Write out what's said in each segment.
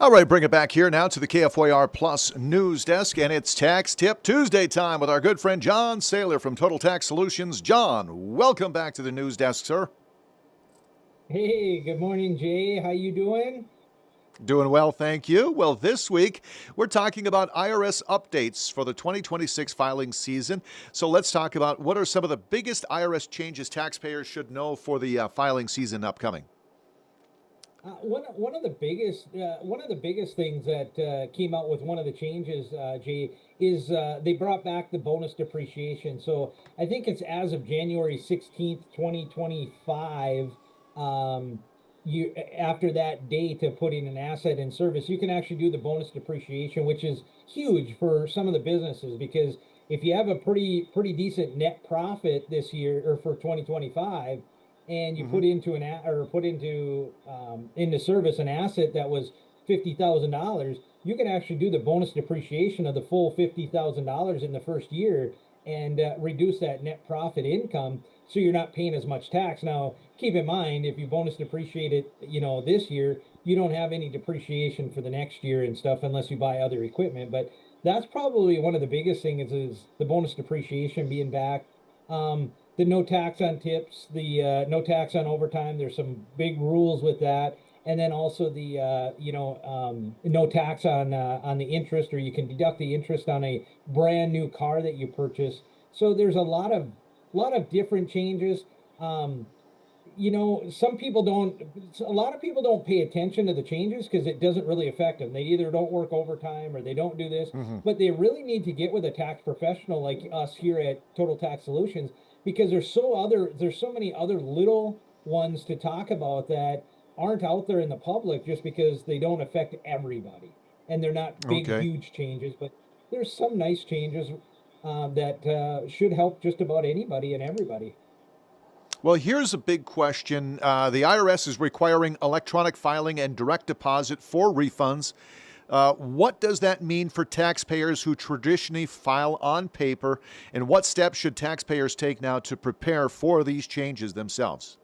All right, bring it back here now to the KFYR Plus News Desk, and it's Tax Tip Tuesday time with our good friend John Saylor from Total Tax Solutions. John, welcome back to the news desk, sir. Hey, good morning, Jay. How you doing? Doing well, thank you. Well, this week we're talking about IRS updates for the 2026 filing season. So let's talk about what are some of the biggest IRS changes taxpayers should know for the filing season upcoming. One of the biggest things that came out with one of the changes, Jay, is they brought back the bonus depreciation. So I think it's as of January 16th, 2025. Um, you After that date of putting an asset in service, you can actually do the bonus depreciation, which is huge for some of the businesses because if you have a pretty decent net profit this year or for 2025 and you Mm-hmm. put into or put into service an asset that was $50,000, you can actually do the bonus depreciation of the full $50,000 in the first year and reduce that net profit income, so you're not paying as much tax. Now, keep in mind, if you bonus depreciate it, this year, you don't have any depreciation for the next year and stuff unless you buy other equipment. But that's probably one of the biggest things is the bonus depreciation being back. The no tax on tips, the no tax on overtime. There's some big rules with that, and then also the no tax on the interest, or you can deduct the interest on a brand new car that you purchase. So there's a lot of different changes. Um, some people don't, a lot of people don't pay attention to the changes because it doesn't really affect them. They either don't work overtime or they don't do this, Mm-hmm. but they really need to get with a tax professional like us here at Total Tax Solutions because there's so many other little ones to talk about that aren't out there in the public just because they don't affect everybody and they're not big, Okay. huge changes, but there's some nice changes that should help just about anybody and everybody. Well, here's a big question. The IRS is requiring electronic filing and direct deposit for refunds. What does that mean for taxpayers who traditionally file on paper? And what steps should taxpayers take now to prepare for these changes themselves?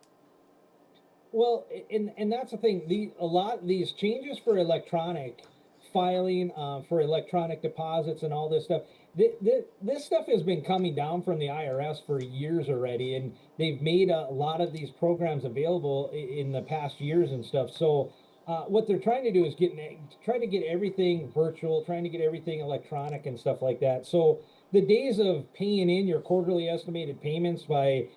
Well, and that's the thing. A lot of these changes for electronic filing, for electronic deposits, and all this stuff. This stuff has been coming down from the IRS for years already, and they've made a lot of these programs available in the past years and stuff. So, what they're trying to do is try to get everything virtual, trying to get everything electronic and stuff like that. So, the days of paying in your quarterly estimated payments by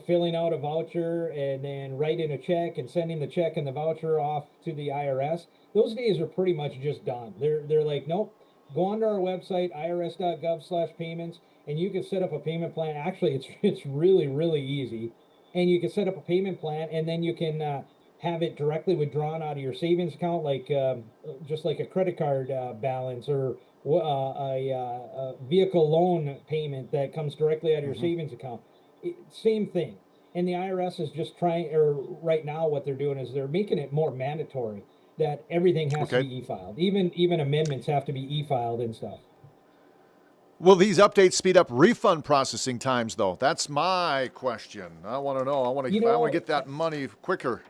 filling out a voucher and then writing a check and sending the check and the voucher off to the IRS, those days are pretty much just done. They're like, nope, go onto our website, irs.gov/payments, and you can set up a payment plan. Actually, it's really, really easy. And you can set up a payment plan and then you can have it directly withdrawn out of your savings account, like just like a credit card balance or a vehicle loan payment that comes directly out of your Mm-hmm. savings account. Same thing. And the IRS is just trying, or right now, what they're doing is they're making it more mandatory that everything has to Okay. be e-filed. Even amendments have to be e-filed and stuff. Will these updates speed up refund processing times, though? That's my question. I want to know. You I want to know, get that money quicker.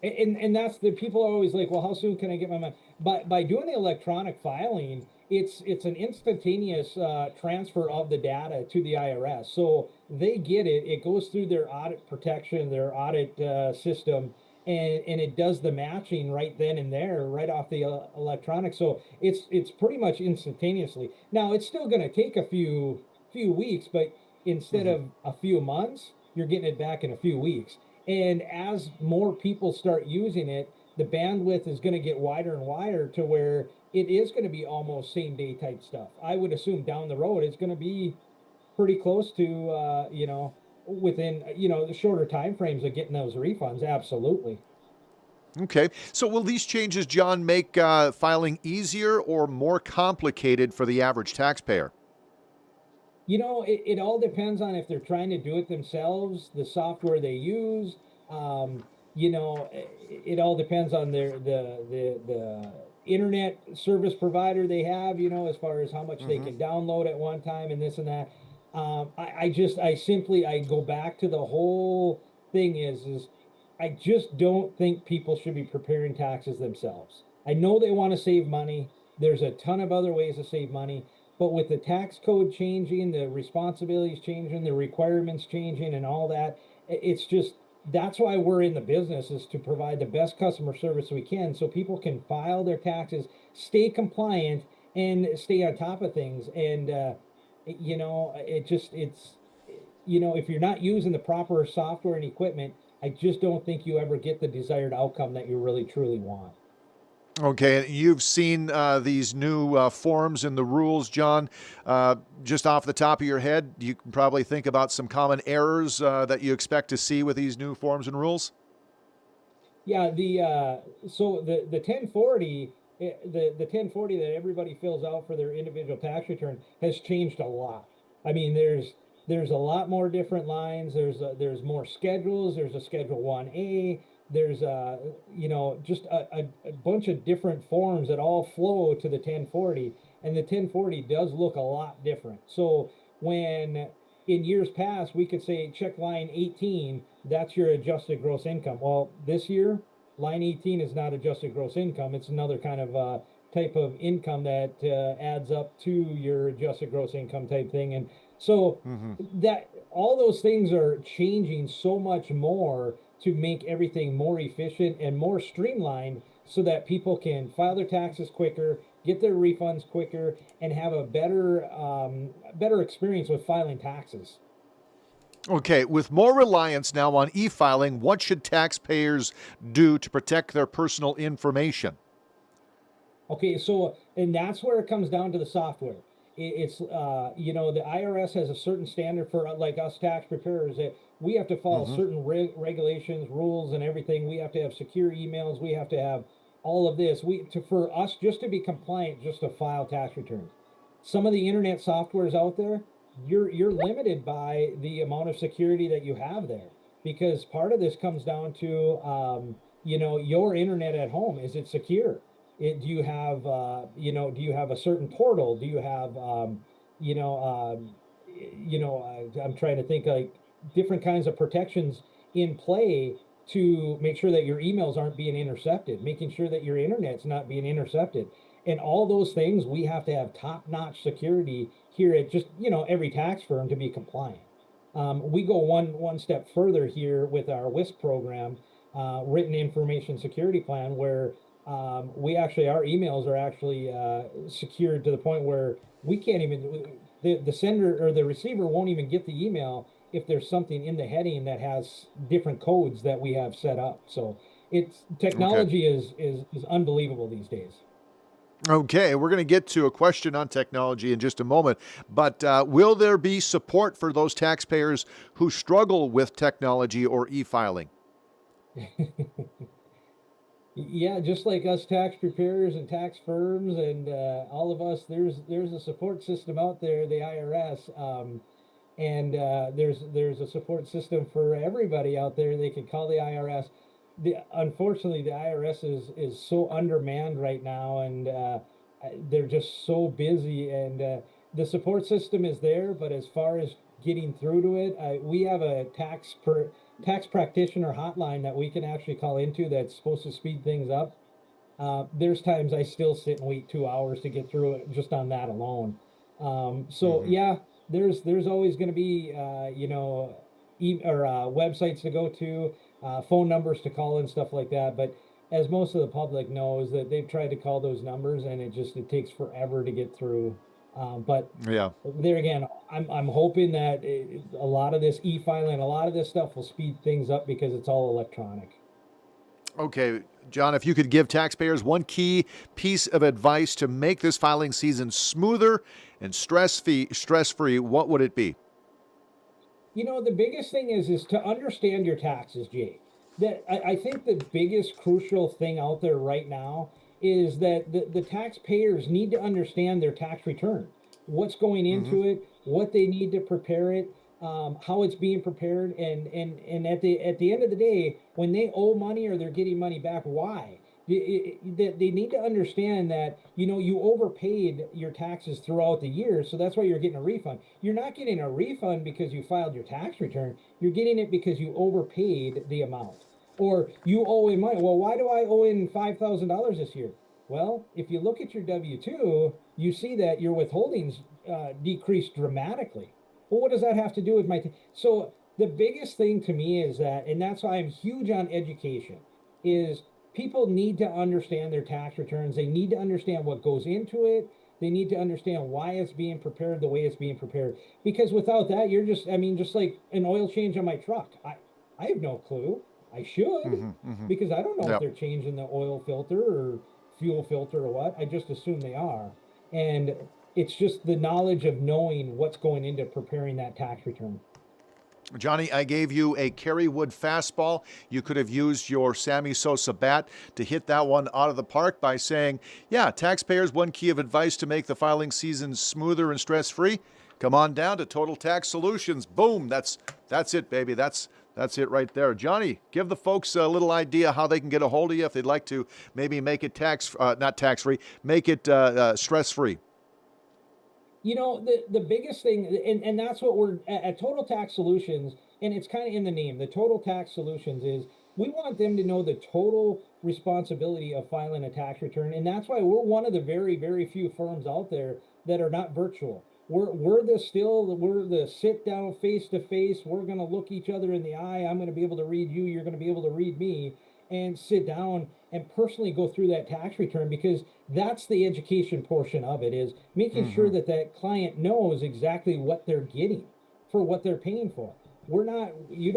and that's the people are always like, well, how soon can I get my money? But by doing the electronic filing, it's an instantaneous transfer of the data to the IRS. So they get it. It goes through their audit protection, their audit system, and it does the matching right then and there, right off the electronic. So it's pretty much instantaneously. Now it's still going to take a few weeks, but instead Mm-hmm. of a few months, you're getting it back in a few weeks. And as more people start using it, the bandwidth is going to get wider and wider to where it is going to be almost same day type stuff. I would assume down the road it's going to be pretty close to within the shorter time frames of getting those refunds. Absolutely. Okay. So, will these changes, John, make filing easier or more complicated for the average taxpayer? It all depends on if they're trying to do it themselves, the software they use. It all depends on the internet service provider they have, as far as how much they Mm-hmm. can download at one time and this and that. I go back to the whole thing is I just don't think people should be preparing taxes themselves. I know they want to save money. There's a ton of other ways to save money, but with the tax code changing, the responsibilities changing, the requirements changing, and all that, it's just that's why we're in the business is to provide the best customer service we can so people can file their taxes, stay compliant, and stay on top of things. And it's if you're not using the proper software and equipment, I just don't think you ever get the desired outcome that you really truly want. Okay, you've seen these new forms and the rules, John. Just off the top of your head, you can probably think about some common errors that you expect to see with these new forms and rules. Yeah, the 1040 the 1040 that everybody fills out for their individual tax return has changed a lot. I mean, there's a lot more different lines. There's more schedules. There's a Schedule 1A. There's just a bunch of different forms that all flow to the 1040, and the 1040 does look a lot different. So when in years past we could say check line 18, that's your adjusted gross income. Well, this year, line 18 is not adjusted gross income. It's another kind of type of income that adds up to your adjusted gross income type thing. And so Mm-hmm. that all those things are changing so much more to make everything more efficient and more streamlined so that people can file their taxes quicker, get their refunds quicker, and have a better experience with filing taxes. Okay, with more reliance now on e filing, what should taxpayers do to protect their personal information? Okay, so and that's where it comes down to the software. It's the IRS has a certain standard for like us tax preparers that we have to follow Mm-hmm. certain regulations, rules, and everything. We have to have secure emails. We have to have all of this. We to for us just to be compliant, just to file tax returns. Some of the internet softwares out there, you're limited by the amount of security that you have there because part of this comes down to your internet at home. Is it secure? Do you have do you have a certain portal? Do you have you know I'm trying to think like different kinds of protections in play to make sure that your emails aren't being intercepted, making sure that your internet's not being intercepted, and all those things we have to have top-notch security here at just every tax firm to be compliant. We go one step further here with our WISP program, written information security plan, where we actually our emails are actually secured to the point where we can't even the sender or the receiver won't even get the email if there's something in the heading that has different codes that we have set up. So it's Okay. technology is unbelievable these days. Okay, we're going to get to a question on technology in just a moment, but will there be support for those taxpayers who struggle with technology or e filing? Yeah, just like us tax preparers and tax firms and all of us, there's a support system out there, the IRS, and there's a support system for everybody out there. They can call the IRS. Unfortunately, the IRS is so undermanned right now, and they're just so busy. And the support system is there, but as far as getting through to it, we have a tax practitioner hotline that we can actually call into that's supposed to speed things up. There's times I still sit and wait 2 hours to get through it just on that alone. So Mm-hmm. yeah, there's always going to be websites to go to, phone numbers to call and stuff like that. But as most of the public knows, that they've tried to call those numbers and it takes forever to get through. But Yeah. there again, I'm hoping that a lot of this e-filing, a lot of this stuff will speed things up because it's all electronic. Okay, John, if you could give taxpayers one key piece of advice to make this filing season smoother and stress free, what would it be? The biggest thing is to understand your taxes, Jay. That I think the biggest crucial thing out there right now is that the taxpayers need to understand their tax return, what's going Mm-hmm. into it, what they need to prepare it, how it's being prepared, and at the end of the day, when they owe money or they're getting money back, why? They need to understand that you overpaid your taxes throughout the year, so that's why you're getting a refund. You're not getting a refund because you filed your tax return. You're getting it because you overpaid the amount. Or you owe in money. Well, why do I owe in $5,000 this year? Well, if you look at your W-2, you see that your withholdings decreased dramatically. Well, what does that have to do with so the biggest thing to me is that, and that's why I'm huge on education, is people need to understand their tax returns. They need to understand what goes into it. They need to understand why it's being prepared the way it's being prepared. Because without that, you're just, I mean, just like an oil change on my truck. I have no clue. I should, because I don't know if Yep. they're changing the oil filter or fuel filter or what. I just assume they are. And it's just the knowledge of knowing what's going into preparing that tax return. Johnny, I gave you a Kerry Wood fastball. You could have used your Sammy Sosa bat to hit that one out of the park by saying, yeah, taxpayers, one key of advice to make the filing season smoother and stress-free. Come on down to Total Tax Solutions. Boom. That's it, baby. That's it right there. Johnny, give the folks a little idea how they can get a hold of you if they'd like to maybe make it not tax-free, make it stress-free. You know, the biggest thing, and that's what we're at Total Tax Solutions, and it's kind of in the name. The Total Tax Solutions is we want them to know the total responsibility of filing a tax return, and that's why we're one of the very, very few firms out there that are not virtual. We're the sit down face to face. We're going to look each other in the eye. I'm going to be able to read you. You're going to be able to read me, and sit down and personally go through that tax return, because that's the education portion of it, is making sure that that client knows exactly what they're getting for what they're paying for. You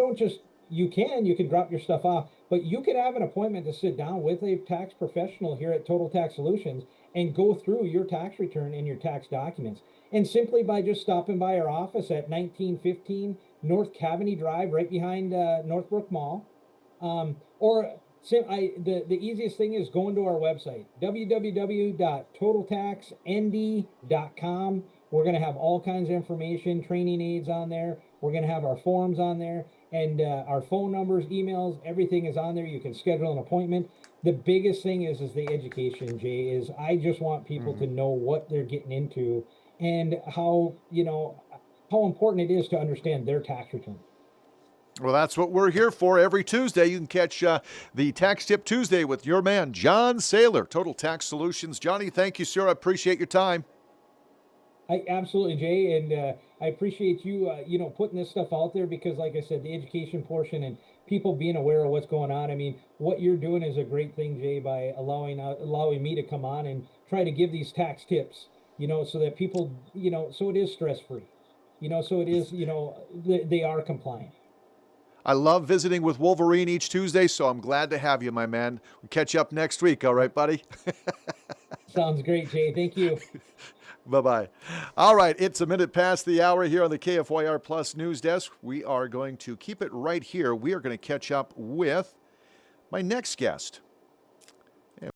can drop your stuff off, but you can have an appointment to sit down with a tax professional here at Total Tax Solutions and go through your tax return and your tax documents. And simply by just stopping by our office at 1915 North Cavany Drive, right behind Northbrook Mall, the easiest thing is going to our website, www.totaltaxnd.com. We're going to have all kinds of information, training aids on there. We're going to have our forms on there, and our phone numbers, emails, everything is on there. You can schedule an appointment. The biggest thing is the education, Jay, is I just want people to know what they're getting into and how important it is to understand their tax return. Well, that's what we're here for every Tuesday. You can catch the Tax Tip Tuesday with your man, John Saylor, Total Tax Solutions. Johnny, thank you, sir. I appreciate your time. I absolutely, Jay, and I appreciate you, putting this stuff out there, because, like I said, the education portion and people being aware of what's going on. I mean, what you're doing is a great thing, Jay, by allowing me to come on and try to give these tax tips, so that people, so it is stress free, so it is, they are compliant. I love visiting with Wolverine each Tuesday, so I'm glad to have you, my man. We'll catch you up next week. All right, buddy? Sounds great, Jay. Thank you. Bye-bye. All right, it's a minute past the hour here on the KFYR Plus News Desk. We are going to keep it right here. We are going to catch up with my next guest.